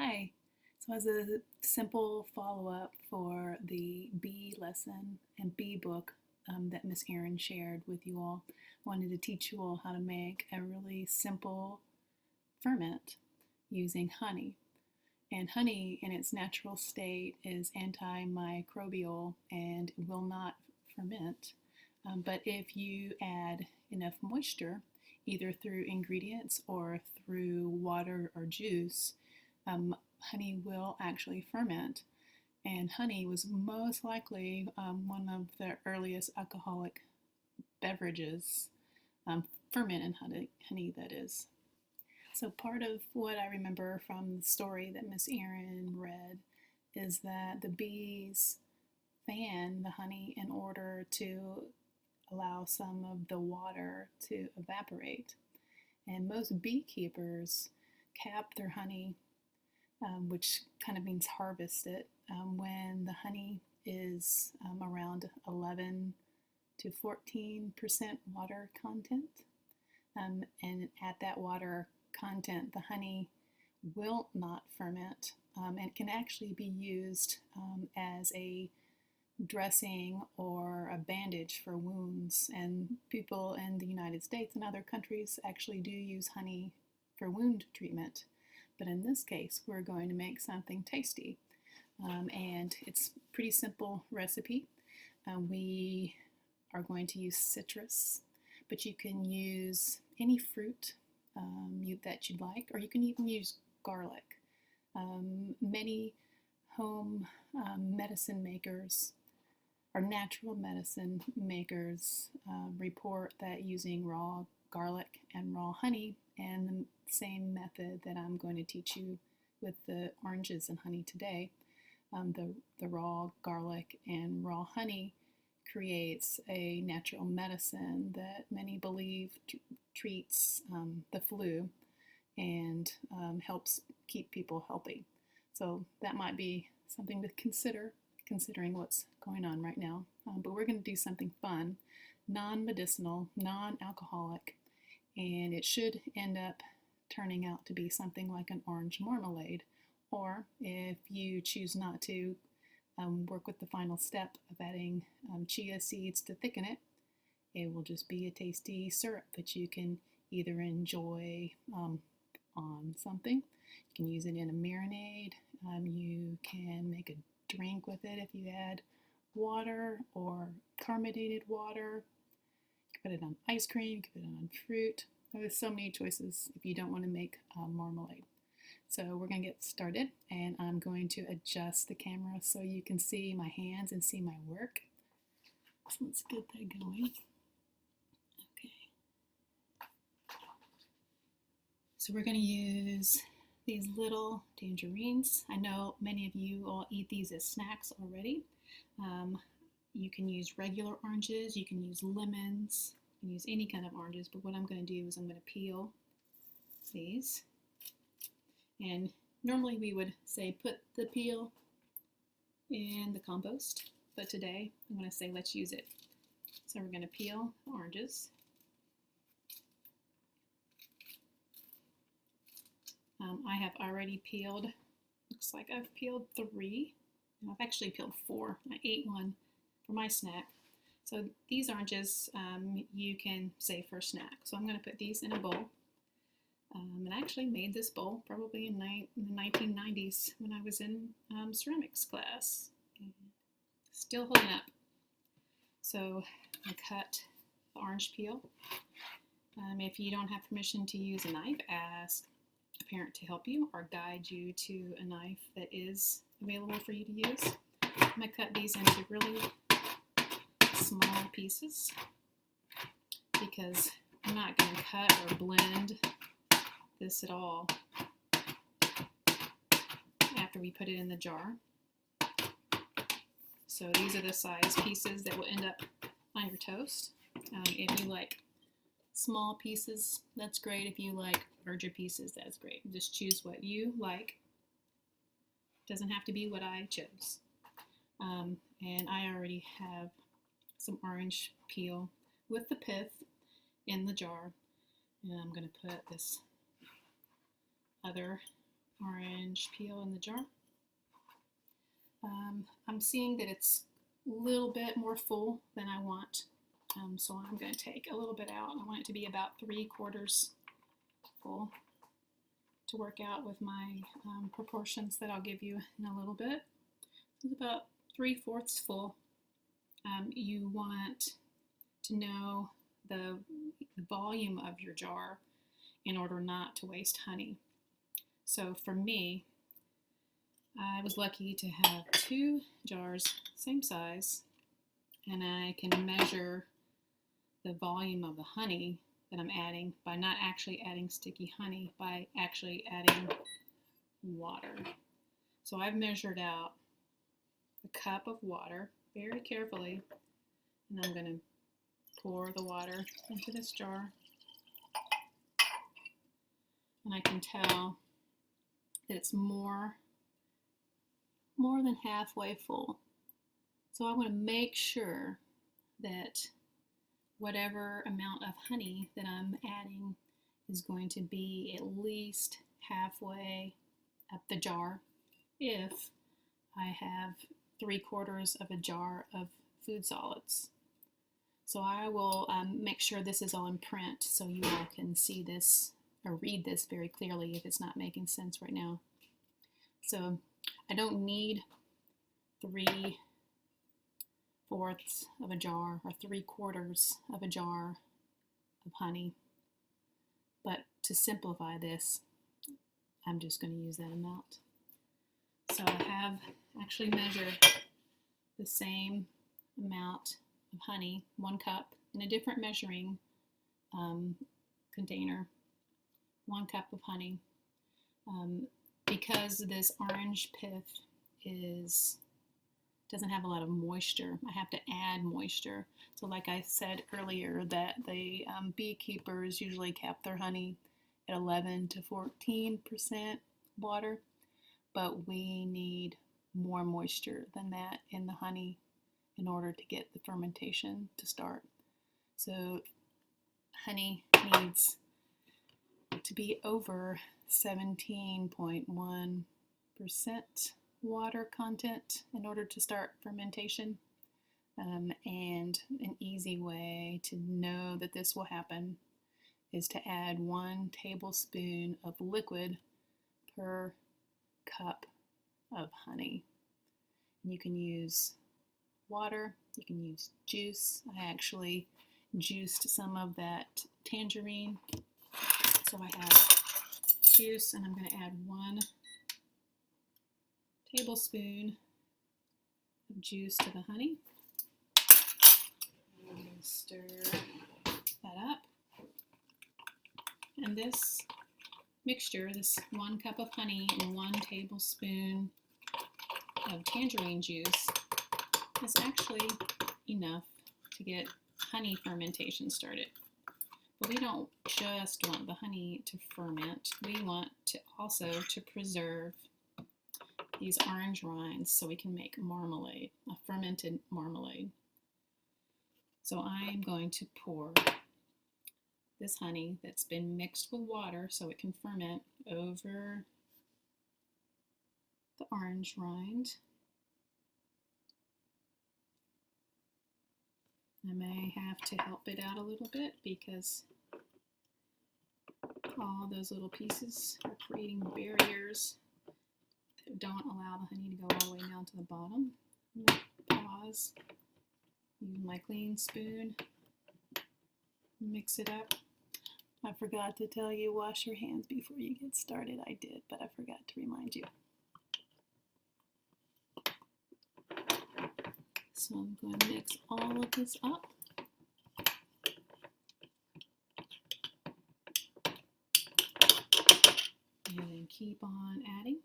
Hi. So as a simple follow-up for the bee lesson and bee book that Miss Erin shared with you all, I wanted to teach you all how to make a really simple ferment using honey. And honey in its natural state is antimicrobial and will not ferment. But if you add enough moisture, either through ingredients or through water or juice, honey will actually ferment. And honey was most likely one of the earliest alcoholic beverages, fermented honey that is. So part of what I remember from the story that Miss Erin read is that the bees fan the honey in order to allow some of the water to evaporate. And most beekeepers cap their honey, which kind of means harvest it, when the honey is around 11 to 14% water content. And at that water content, the honey will not ferment and can actually be used as a dressing or a bandage for wounds. And people in the United States and other countries actually do use honey for wound treatment. But in this case, we're going to make something tasty. And it's a pretty simple recipe. We are going to use citrus, but you can use any fruit that you'd like, or you can even use garlic. Many home medicine makers or natural medicine makers report that using raw garlic and raw honey, and the same method that I'm going to teach you with the oranges and honey today, the raw garlic and raw honey creates a natural medicine that many believe treats the flu and helps keep people healthy. So that might be something to consider, considering what's going on right now. But we're going to do something fun, non-medicinal, non-alcoholic, and it should end up turning out to be something like an orange marmalade. Or if you choose not to, work with the final step of adding chia seeds to thicken it, it will just be a tasty syrup that you can either enjoy on something. You can use it in a marinade. You can make a drink with it if you add water or carbonated water. You can put it on ice cream, you can put it on fruit. There's so many choices if you don't want to make marmalade. So we're going to get started, and I'm going to adjust the camera so you can see my hands and see my work. So let's get that going. Okay. So we're going to use these little tangerines. I know many of you all eat these as snacks already. You can use regular oranges, you can use lemons, you can use any kind of oranges, but what I'm going to do is I'm going to peel these. And normally we would say put the peel in the compost, but today I'm going to say let's use it. So we're going to peel the oranges. I have already peeled, looks like I've peeled 3. I've actually peeled 4. I ate one for my snack. So these oranges you can save for a snack. So I'm going to put these in a bowl. And I actually made this bowl probably in the 1990s when I was in ceramics class. And still holding up. So I cut the orange peel. If you don't have permission to use a knife, ask a parent to help you or guide you to a knife that is available for you to use. I'm going to cut these into really small pieces because I'm not going to cut or blend this at all after we put it in the jar. So these are the size pieces that will end up on your toast. If you like small pieces, that's great. If you like larger pieces, that's great. Just choose what you like. Doesn't have to be what I chose. And I already have some orange peel with the pith in the jar. And I'm going to put this other orange peel in the jar. I'm seeing that it's a little bit more full than I want, so I'm going to take a little bit out. I want it to be about 3/4 full to work out with my proportions that I'll give you in a little bit. It's about 3/4 full. You want to know the volume of your jar in order not to waste honey. So for me, I was lucky to have 2 jars, same size, and I can measure the volume of the honey that I'm adding by not actually adding sticky honey, by actually adding water. So I've measured out a cup of water very carefully, and I'm going to pour the water into this jar, and I can tell that it's more than halfway full. So I want to make sure that whatever amount of honey that I'm adding is going to be at least halfway up the jar if I have 3/4 of a jar of food solids. So I will make sure this is on print so you all can see this or read this very clearly if it's not making sense right now. So I don't need 3/4 of a jar or 3/4 of a jar of honey. But to simplify this, I'm just going to use that amount. So I have actually measured the same amount of honey, 1 cup, in a different measuring container, 1 cup of honey. Because this orange pith doesn't have a lot of moisture, I have to add moisture. So like I said earlier, that the beekeepers usually cap their honey at 11 to 14% water, but we need more moisture than that in the honey in order to get the fermentation to start. So honey needs to be over 17.1% water content in order to start fermentation. And an easy way to know that this will happen is to add 1 tablespoon of liquid per cup of honey. You can use water, you can use juice. I actually juiced some of that tangerine. So I have juice, and I'm going to add 1 tablespoon of juice to the honey. And stir that up. And this mixture, this 1 cup of honey and 1 tablespoon of tangerine juice, is actually enough to get honey fermentation started. But we don't just want the honey to ferment, we want to also to preserve these orange rinds so we can make marmalade, a fermented marmalade. So I'm going to pour this honey that's been mixed with water so it can ferment over the orange rind. I may have to help it out a little bit because all those little pieces are creating barriers that don't allow the honey to go all the way down to the bottom. I'm going to pause, use my clean spoon, mix it up. I forgot to tell you, wash your hands before you get started. I did, but I forgot to remind you. So I'm going to mix all of this up. And keep on adding.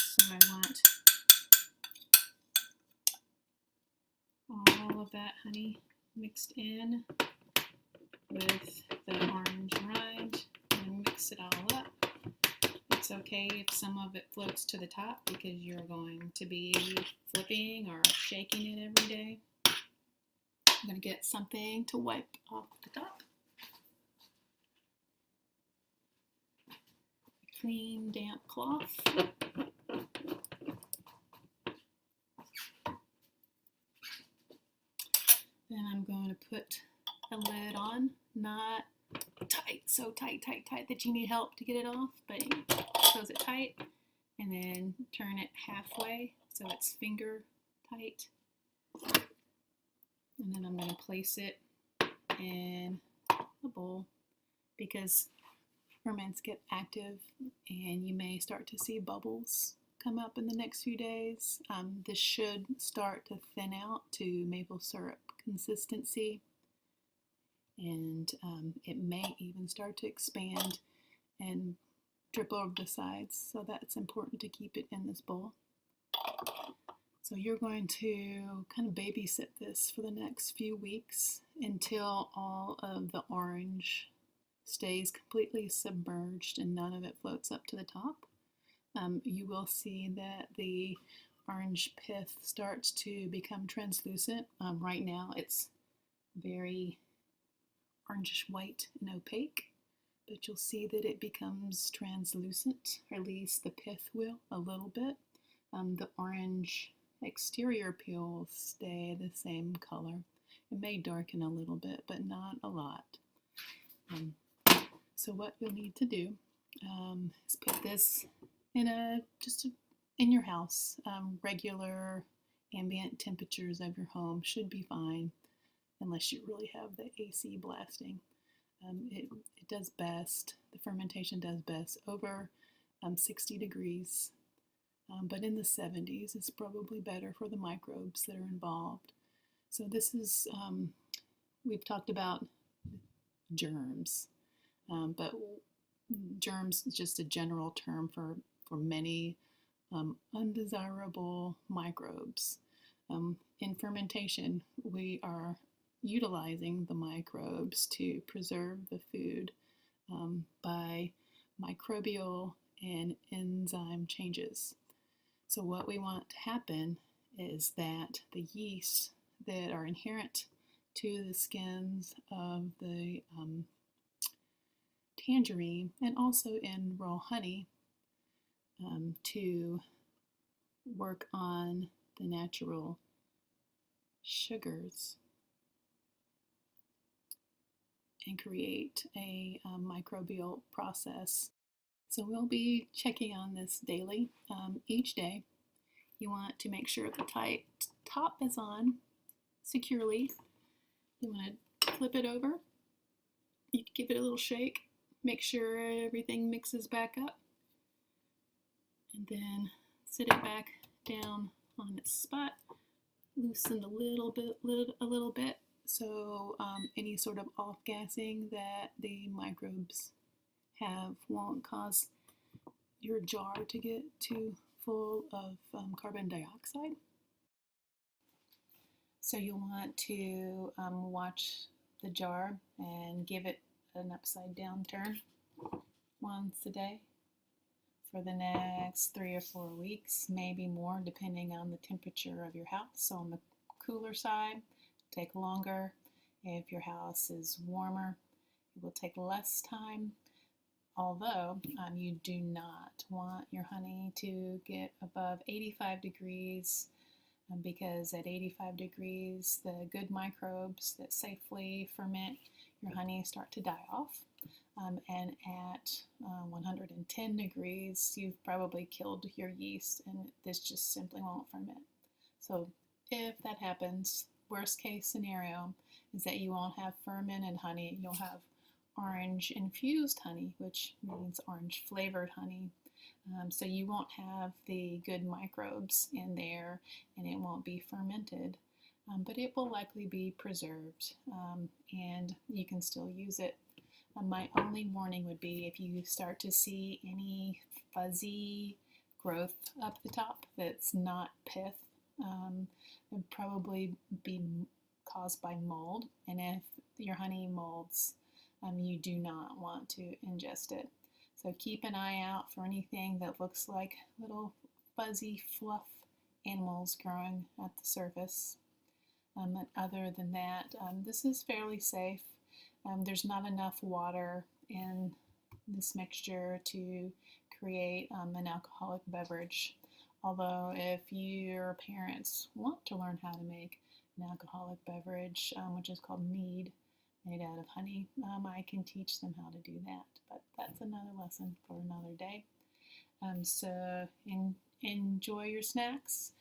So I want all of that honey mixed in with the orange rind and mix it all up. It's okay if some of it floats to the top because you're going to be flipping or shaking it every day. I'm going to get something to wipe off the top. clean, damp cloth. Then I'm going to put a lid on, not tight, so tight that you need help to get it off, but close it tight and then turn it halfway so it's finger tight. And then I'm going to place it in a bowl because ferments get active and you may start to see bubbles come up in the next few days. This should start to thin out to maple syrup consistency, and it may even start to expand and drip over the sides, so that's important to keep it in this bowl. So you're going to kind of babysit this for the next few weeks until all of the orange stays completely submerged and none of it floats up to the top. You will see that the orange pith starts to become translucent. Right now it's very orangish white and opaque, but you'll see that it becomes translucent, or at least the pith will a little bit. The orange exterior peel will stay the same color. It may darken a little bit, but not a lot. So what you'll need to do is put this in in your house. Regular ambient temperatures of your home should be fine, unless you really have the AC blasting. It does best, the fermentation does best over 60 degrees, but in the 70s is probably better for the microbes that are involved. So this is, we've talked about germs, but germs is just a general term for many undesirable microbes. In fermentation, we are utilizing the microbes to preserve the food by microbial and enzyme changes. So what we want to happen is that the yeast that are inherent to the skins of the tangerine and also in raw honey to work on the natural sugars and create a microbial process. So we'll be checking on this daily. Each day you want to make sure the top is on securely. You want to flip it over. You can give it a little shake. Make sure everything mixes back up. And then sit it back down on its spot. Loosen a little bit, so any sort of off-gassing that the microbes have won't cause your jar to get too full of carbon dioxide. So you'll want to watch the jar and give it an upside down turn once a day for the next 3 or 4 weeks, maybe more depending on the temperature of your house. So on the cooler side, take longer. If your house is warmer, it will take less time. Although you do not want your honey to get above 85 degrees because at 85 degrees, the good microbes that safely ferment your honey start to die off. And at 110 degrees, you've probably killed your yeast and this just simply won't ferment. So if that happens, worst case scenario is that you won't have fermented honey, you'll have orange infused honey, which means orange flavored honey. So you won't have the good microbes in there and it won't be fermented, but it will likely be preserved and you can still use it. My only warning would be if you start to see any fuzzy growth up the top that's not pith, it would probably be caused by mold, and if your honey molds, you do not want to ingest it. So keep an eye out for anything that looks like little fuzzy fluff animals growing at the surface. And other than that, this is fairly safe. There's not enough water in this mixture to create an alcoholic beverage. Although if your parents want to learn how to make an alcoholic beverage, which is called mead, made out of honey, I can teach them how to do that. But that's another lesson for another day. So enjoy your snacks.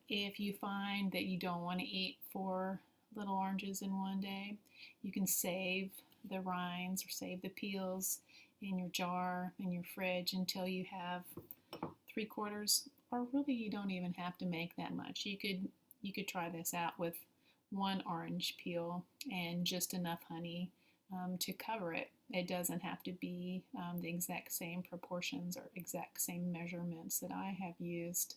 If you find that you don't want to eat 4 little oranges in one day, you can save the rinds or save the peels in your jar, in your fridge, until you have 3/4, or really you don't even have to make that much. You could try this out with 1 orange peel and just enough honey to cover it. It doesn't have to be the exact same proportions or exact same measurements that I have used.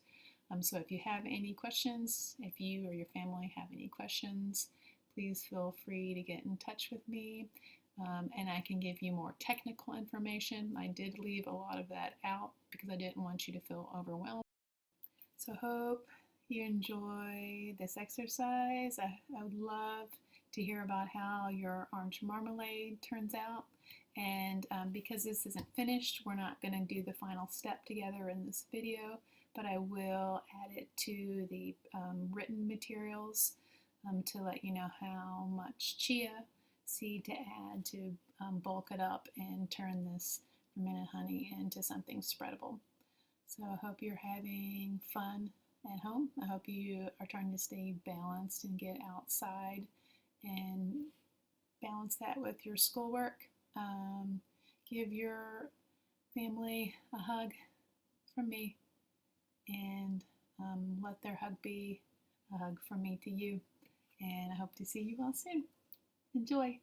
So if you have any questions, if you or your family have any questions, please feel free to get in touch with me, and I can give you more technical information. I did leave a lot of that out because I didn't want you to feel overwhelmed. So hope you enjoy this exercise. I would love to hear about how your orange marmalade turns out. And because this isn't finished, we're not going to do the final step together in this video, but I will add it to the written materials to let you know how much chia seed to add to bulk it up and turn this fermented honey into something spreadable. So I hope you're having fun at home. I hope you are trying to stay balanced and get outside and balance that with your schoolwork. Give your family a hug from me, and let their hug be a hug from me to you. And I hope to see you all soon. Enjoy!